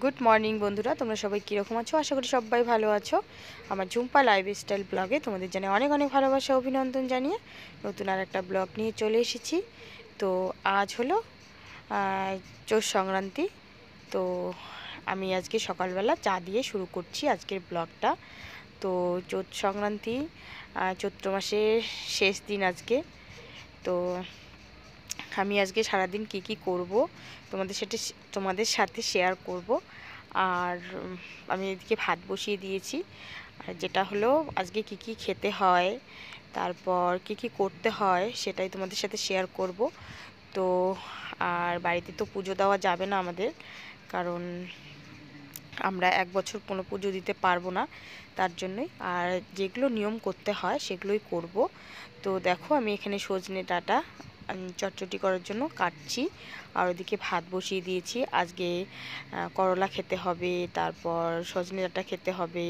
Good morning বন্ধুরা, তোমরা সবাই কীরকম আছো? আশা করি সবাই ভালো আছো। আমার ঝুম্পা লাইফস্টাইল ব্লগে তোমাদের জানিয়ে অনেক অনেক ভালোবাসা অভিনন্দন জানিয়ে নতুন আর একটা ব্লগ নিয়ে চলে এসেছি। তো আজ হলো চৌষ সংক্রান্তি। তো আমি আজকে সকালবেলা চা দিয়ে শুরু করছি আজকের ব্লগটা। তো চৌষ সংক্রান্তি, চৈত্র মাসের শেষ দিন আজকে। তো আমি আজকে সারাদিন কি করব তোমাদের সাথে শেয়ার করব। আর আমি এদিকে ভাত বসিয়ে দিয়েছি, আর যেটা হলো আজকে কি খেতে হয়, তারপর কি করতে হয় সেটাই তোমাদের সাথে শেয়ার করব। তো আর বাড়িতে তো পুজো দেওয়া যাবে না আমাদের, কারণ আমরা এক বছর কোনো পুজো দিতে পারবো না, তার জন্যই। আর যেগুলো নিয়ম করতে হয় সেগুলোই করব। তো দেখো আমি এখানে সজনে ডাঁটা চটচটি করার জন্য কাটছি, আর ওদিকে ভাত বসিয়ে দিয়েছি। আজকে করলা খেতে হবে, তারপর সজনে ডাঁটা খেতে হবে,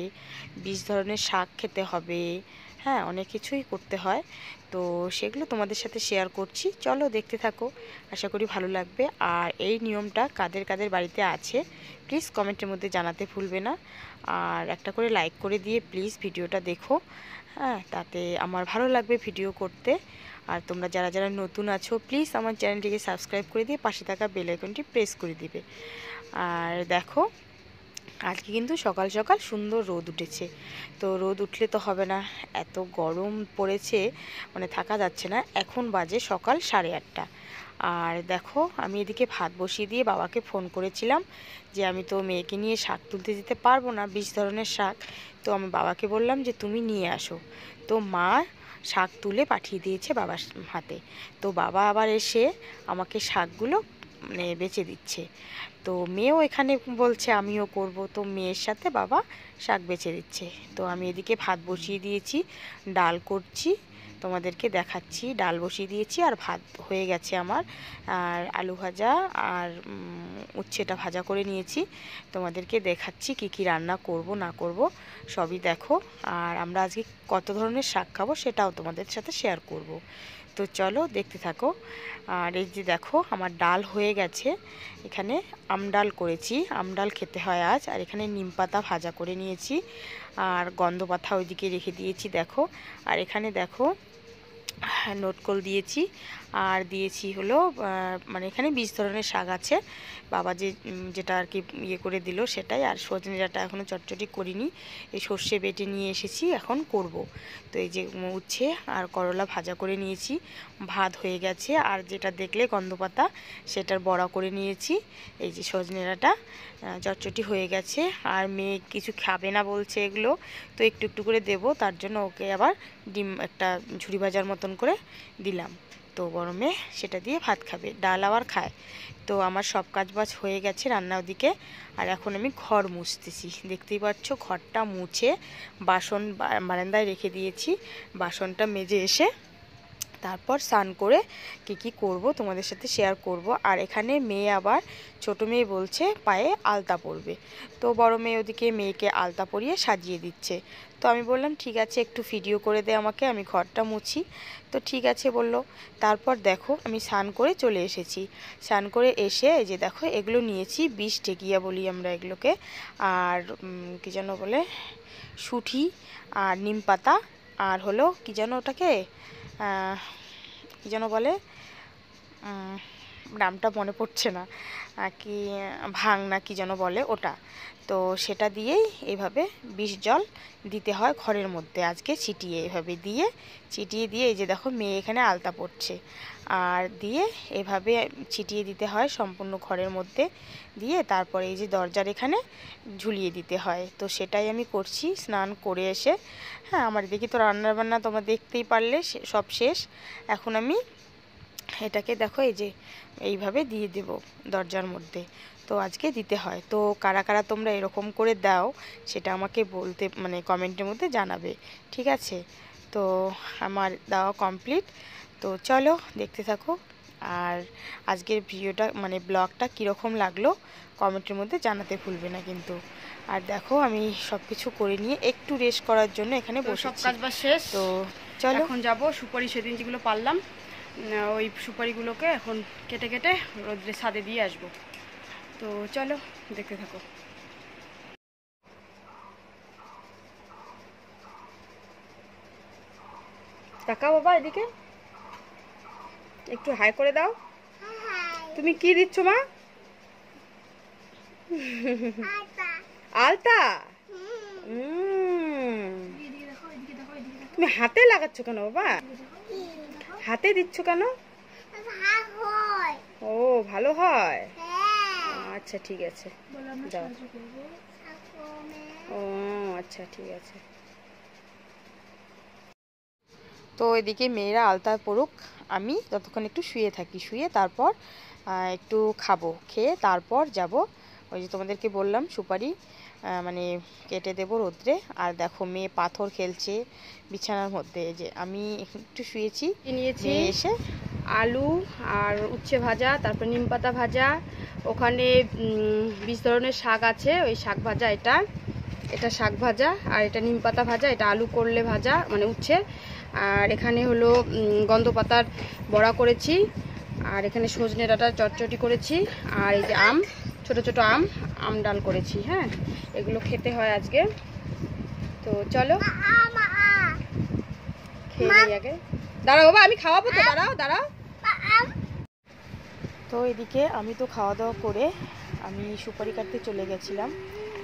20 ধরনের শাক খেতে হবে। হ্যাঁ, অনেক কিছুই করতে হয়। তো সেগুলো তোমাদের সাথে শেয়ার করছি, চলো দেখতে থাকো, আশা করি ভালো লাগবে। আর এই নিয়মটা কাদের কাদের বাড়িতে আছে প্লিজ কমেন্টের মধ্যে জানাতে ভুলবে না। আর একটা করে লাইক করে দিয়ে প্লিজ ভিডিওটা দেখো। হ্যাঁ, তাতে আমার ভালো লাগবে ভিডিও করতে। আর তোমরা যারা যারা নতুন আছো প্লিজ আমার চ্যানেলটিকে সাবস্ক্রাইব করে দিয়ে পাশে থাকা বেল আইকনটি প্রেস করে দিবে। আর দেখো আজকে কিন্তু সকাল সকাল সুন্দর রোদ উঠেছে। তো রোদ উঠলে তো হবে না, এত গরম পড়েছে, মানে থাকা যাচ্ছে না। এখন বাজে সকাল 8:30। আর দেখো আমি এদিকে ভাত বসিয়ে দিয়ে বাবাকে ফোন করেছিলাম যে আমি তো মেয়েকে নিয়ে শাক তুলতে যেতে পারবো না, 20 ধরনের শাক। তো আমি বাবাকে বললাম যে তুমি নিয়ে আসো। তো মা শাক তুলে পাঠিয়ে দিয়েছে বাবার হাতে। তো বাবা আবার এসে আমাকে শাকগুলো মানে বেচে দিচ্ছে। তো মেয়েও এখানে বলছে আমিও করব, তো মেয়ের সাথে বাবা শাক বেছে দিচ্ছে। তো আমি এদিকে ভাত বসিয়ে দিয়েছি, ডাল করছি, তোমাদেরকে দেখাচ্ছি। ডাল বসিয়ে দিয়েছি আর ভাত হয়ে গেছে আমার। আর আলু ভাজা আর উচ্ছেটা ভাজা করে নিয়েছি, তোমাদেরকে দেখাচ্ছি কি রান্না করব না করব সবই দেখো। আর আমরা আজকে কত ধরনের শাক খাবো সেটাও তোমাদের সাথে শেয়ার করব। তো চলো দেখতে থাকো। আর এই যে দেখো আমার ডাল হয়ে গেছে, এখানে আমডাল করেছি, আমডাল খেতে হয় আজ। আর এখানে নিম পাতা ভাজা করে নিয়েছি, আর গন্ধ পাতা ওইদিকে রেখে দিয়েছি দেখো। আর এখানে দেখো নোটকল দিয়েছি, আর দিয়েছি হলো মানে এখানে 20 ধরনের শাক আছে, বাবা যেটা আর কি ইয়ে করে দিল সেটাই। আর সজনে ডাঁটা এখনও চটচটি করিনি, এই সর্ষে বেটে নিয়ে এসেছি, এখন করব। তো এই যে উচ্ছে আর করলা ভাজা করে নিয়েছি, ভাত হয়ে গেছে। আর যেটা দেখলে গন্ধপাতা সেটার বড়া করে নিয়েছি। এই যে সজনে ডাঁটা চটচটি হয়ে গেছে। আর মেয়ে কিছু খাবে না বলছে এগুলো, তো একটু একটু করে দেবো, তার জন্য ওকে আবার ডিম একটা ঝুরি ভাজার মতন করে দিলাম। তো গরমে সেটা দিয়ে ভাত খাবে, ডাল আবার খায়। তো আমার সব কাজ বাজ হয়ে গেছে রান্না ওদিকে। আর এখন আমি ঘর মুছতেছি, দেখতেই পাচ্ছ ঘরটা মুছে বাসন বারান্দায় রেখে দিয়েছি। বাসনটা মেজে এসে তারপর স্নান করে কি করব তোমাদের সাথে শেয়ার করব। আর এখানে মেয়ে আবার ছোটো মেয়ে বলছে পায়ে আলতা পরবে, তো বড় মেয়ে ওদিকে মেয়েকে আলতা পরিয়ে সাজিয়ে দিচ্ছে। তো আমি বললাম ঠিক আছে একটু ভিডিও করে দে আমাকে, আমি ঘরটা মুছি। তো ঠিক আছে বললো। তারপর দেখো আমি স্নান করে চলে এসেছি। স্নান করে এসে এই যে দেখো এগুলো নিয়েছি, 20 টেকিয়া বলি আমরা এগুলোকে। আর কী যেন বলে, সুঠি আর নিম পাতা, আর হলো কী যেন ওটাকে কী যেন বলে, নামটা মনে পড়ছে না, কি ভাং না কী যেন বলে ওটা। তো সেটা দিয়েই এইভাবে 20 জল দিতে হয় ঘরের মধ্যে আজকে ছিটিয়ে, এভাবে দিয়ে ছিটিয়ে দিয়ে এই যে দেখো মেয়ে এখানে আলতা পড়ছে, আর দিয়ে এভাবে ছিটিয়ে দিতে হয় সম্পূর্ণ ঘরের মধ্যে, দিয়ে তারপরে এই যে দরজার এখানে ঝুলিয়ে দিতে হয়। তো সেটাই আমি করছি স্নান করে এসে। হ্যাঁ, আমার দেখি তো রান্নাবান্না তোমরা দেখতেই পারলে সব শেষ। এখন আমি এটাকে দেখো এই যে এইভাবে দিয়ে দেব দরজার মধ্যে। তো আজকে দিতে হয়। তো কারা কারা তোমরা এরকম করে দাও সেটা আমাকে বলতে, মানে কমেন্টের মধ্যে জানাবে, ঠিক আছে? তো আমার দেওয়া কমপ্লিট। তো চলো দেখতে থাকো। আর আজকের ভিডিওটা মানে ব্লগটা কীরকম লাগলো কমেন্টের মধ্যে জানাতে ভুলবে না কিন্তু। আর দেখো আমি সব কিছু করে নিয়ে একটু রেস্ট করার জন্য এখানে বসেছি। সব কাজ বাজ শেষ। তো চলো এখন যাব সুপারি, সেদিন যেগুলো পারলাম ওই সুপারিগুলোকে এখন কেটে কেটে রোদ্রে ছাদে দিয়ে আসবো। তো চলো দেখতে থাকো। তাকাও বাবা এদিকে, একটু হাই করে দাও। তুমি কি দিচ্ছ মা? আলতা। তুমি হাতে লাগাচ্ছ কেন বাবা? হাতে দিচ্ছ কেন? ও ভালো হয়। আচ্ছা ঠিক আছে, দাও। ও আচ্ছা ঠিক আছে। তো এদিকে মেয়েরা আলতা পড়ুক, আমি ততক্ষণ একটু শুয়ে থাকি, শুয়ে তারপর একটু খাবো, খেয়ে তারপর যাব। ওই যে তোমাদেরকে বললাম সুপারি মানে কেটে দেবো রোদ্রে। আর দেখো মেয়ে পাথর খেলছে বিছানার মধ্যে। যে আমি একটু শুয়েছি, নিয়েছি মেয়ে এসে আলু আর উচ্ছে ভাজা, তারপর নিম পাতা ভাজা, ওখানে 20 ধরনের শাক আছে, ওই শাক ভাজা, এটা শাক ভাজা, আর এটা নিম পাতা ভাজা, এটা আলু করলে ভাজা মানে উচ্ছে, আর এখানে হলো গন্ধ পাতার বড়া করেছি, আর এখানে সজনে ডাঁটা চটচটি করেছি, আর এই যে আম, ছোট ছোট আম ডাল করেছি। হ্যাঁ, এগুলো খেতে হয় আজকে। তো চলো খেয়ে নিই আগে। দাঁড়াও বাবা, আমি খাওয়াবো তো, দাঁড়াও দাঁড়াও। তো এদিকে আমি তো খাওয়া দাওয়া করে আমি সুপারি কাটতে চলে গেছিলাম।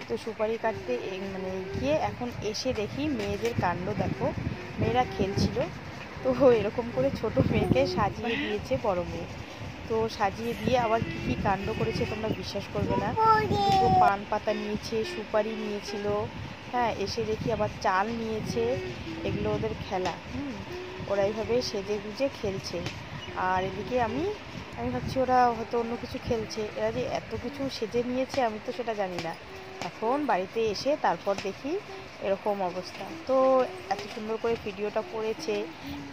তো সুপারি কাটতে মানে গিয়ে এখন এসে দেখি মেয়েদের কাণ্ড দেখো, মেয়েরা খেলছিল। তো এরকম করে ছোট মেয়েকে সাজিয়ে দিয়েছে বড় মেয়ে। তো সাজিয়ে দিয়ে আবার কী কী কাণ্ড করেছে তোমরা বিশ্বাস করবে না। দুটো পান পাতা নিয়েছে, সুপারি নিয়েছিল, হ্যাঁ, এসে দেখি আবার চাল নিয়েছে। এগুলো ওদের খেলা। ওরা এইভাবে সেজে গুজে খেলছে। আর এদিকে আমি ভাবছি ওরা হয়তো অন্য কিছু খেলছে, এরা যে এত কিছু সেজে নিয়েছে আমি তো সেটা জানি না। এখন বাড়িতে এসে তারপর দেখি এরকম অবস্থা। তো এত সুন্দর করে ভিডিওটা করেছে,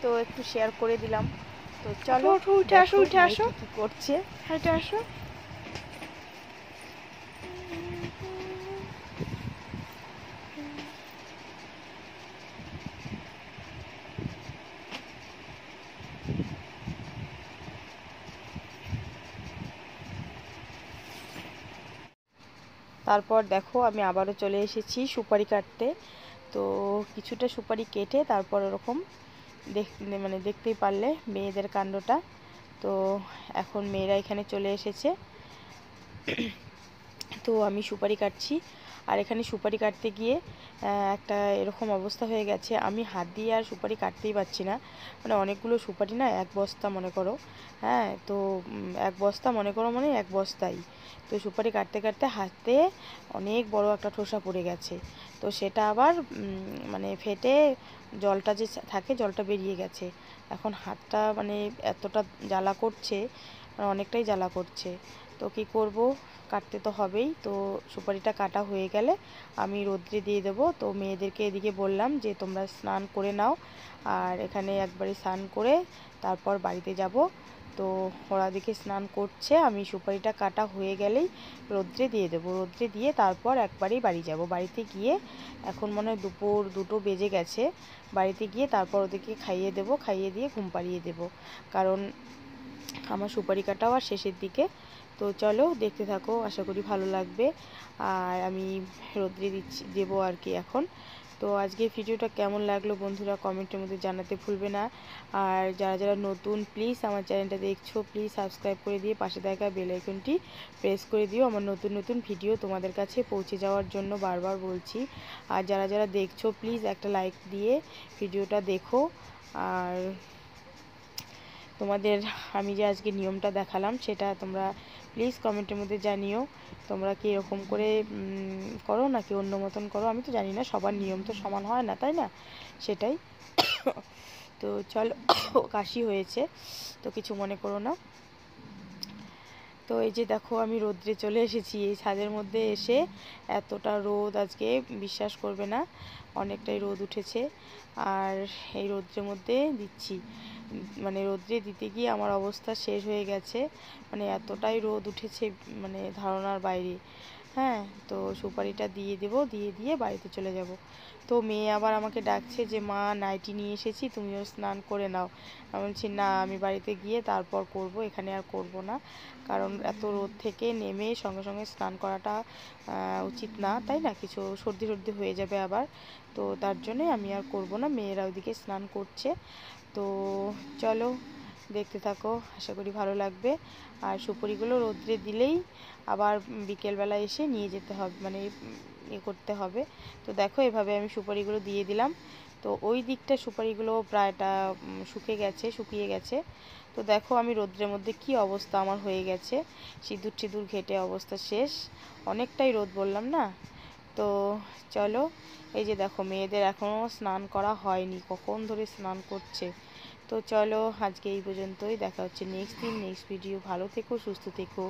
তো একটু শেয়ার করে দিলাম। তো চলো উঠে আসো, উঠে আসো, কি করছে, উঠে আসো। তারপর দেখো আমি আবারও চলে এসেছি সুপারি কাটতে। তো কিছুটা সুপারি কেটে তারপর ওরকম মানে দেখতেই পারলে মেয়েদের কাণ্ডটা। তো এখন মেয়েরা এখানে চলে এসেছে। তো আমি সুপারি কাটছি, আর এখানে সুপারি কাটতে গিয়ে একটা এরকম অবস্থা হয়ে গেছে, আমি হাত দিয়ে আর সুপারি কাটতেই পারছি না। মানে অনেকগুলো সুপারি না, এক বস্তা মনে করো। হ্যাঁ, তো এক বস্তা মনে করো, মানে এক বস্তাই। তো সুপারি কাটতে কাটতে হাতে অনেক বড় একটা ঠোসা পড়ে গেছে। তো সেটা আবার মানে ফেটে জলটা যে থাকে জলটা বেরিয়ে গেছে। এখন হাতটা মানে এতটা জ্বালা করছে, মানে অনেকটাই জ্বালা করছে। তো কী করব, কাটতে তো হবেই। তো সুপারিটা কাটা হয়ে গেলে আমি রোদ্রে দিয়ে দেবো। তো মেয়েদেরকে এদিকে বললাম যে তোমরা স্নান করে নাও, আর এখানে একবারে স্নান করে তারপর বাড়িতে যাব। তো ওরা দিকে স্নান করছে, আমি সুপারিটা কাটা হয়ে গেলেই রোদ্রে দিয়ে দেবো। রোদ্রে দিয়ে তারপর একবারেই বাড়ি যাব। বাড়িতে গিয়ে এখন মনে হয় দুপুর 2টো বেজে গেছে। বাড়িতে গিয়ে তারপর ওদেরকে খাইয়ে দেবো, খাইয়ে দিয়ে ঘুম পাড়িয়ে দেবো, কারণ আমার সুপারি কাটাও আর শেষের দিকে। তো চলো দেখতে থাকো, আশা করি ভালো লাগবে। আর আমি রোদ্রে দেবো আর কি এখন। তো আজকের ভিডিওটা কেমন লাগলো বন্ধুরা কমেন্টের মধ্যে জানাতে ভুলবে না। আর যারা যারা নতুন প্লিজ আমার চ্যানেলটা দেখছো প্লিজ সাবস্ক্রাইব করে দিয়ে পাশে থাকা বেল আইকনটি প্রেস করে দিও, আমার নতুন নতুন ভিডিও তোমাদের কাছে পৌঁছে যাওয়ার জন্য বারবার বলছি। আর যারা যারা দেখছো প্লিজ একটা লাইক দিয়ে ভিডিওটা দেখো। আর তোমাদের আমি যে আজকে নিয়মটা দেখালাম সেটা তোমরা প্লিজ কমেন্টের মধ্যে জানিও, তোমরা কি এরকম করে করো নাকি অন্য মতন করো। আমি তো জানি না, সবার নিয়ম তো সমান হয় না, তাই না? সেটাই। তো চলো, কাশি হয়েছে তো কিছু মনে করো না। তো এই যে দেখো আমি রোদ্রে চলে এসেছি, এই ছাদের মধ্যে এসে এতটা রোদ আজকে বিশ্বাস করবে না, অনেকটাই রোদ উঠেছে। আর এই রোদ্রের মধ্যে দিচ্ছি, মানে রোদ্রে দিতে গিয়ে আমার অবস্থা শেষ হয়ে গেছে, মানে এতটাই রোদ উঠেছে মানে ধারণার বাইরে। হ্যাঁ, তো সুপারিটা দিয়ে দেবো, দিয়ে বাড়িতে চলে যাব। তো মেয়ে আবার আমাকে ডাকছে যে মা নাইটি নিয়ে এসেছি, তুমিও স্নান করে নাও। আমি বলছি না, আমি বাড়িতে গিয়ে তারপর করব, এখানে আর করব না। কারণ এত রোদ থেকে নেমে সঙ্গে সঙ্গে স্নান করাটা উচিত না, তাই না? কিছু সর্দি সর্দি হয়ে যাবে আবার। তো তার জন্যই আমি আর করব না, মেয়েরা ওইদিকে স্নান করছে। তো চলো দেখতে থাকো, আশা করি ভালো লাগবে। আর সুপুরিগুলো রোদ্রে দিলেই আবার বিকেলবেলা এসে নিয়ে যেতে হবে, মানে করতে হবে। তো দেখো এভাবে আমি সুপারিগুলো দিয়ে দিলাম। তো ওই দিকটা সুপারিগুলো প্রায়টা শুকিয়ে গেছে। তো দেখো আমি রোদ্রের মধ্যে কি অবস্থা আমার হয়ে গেছে, সিঁদুর টিঁদুর ঘেটে অবস্থা শেষ। অনেকটাই রোদ বললাম না। তো চলো, এই যে দেখো মেয়েদের এখনও স্নান করা হয়নি, কখন ধরে স্নান করছে। তো চলো আজকে এই পর্যন্তই, দেখা হচ্ছে নেক্সট দিন নেক্সট ভিডিও। ভালো থেকো, সুস্থ থেকো।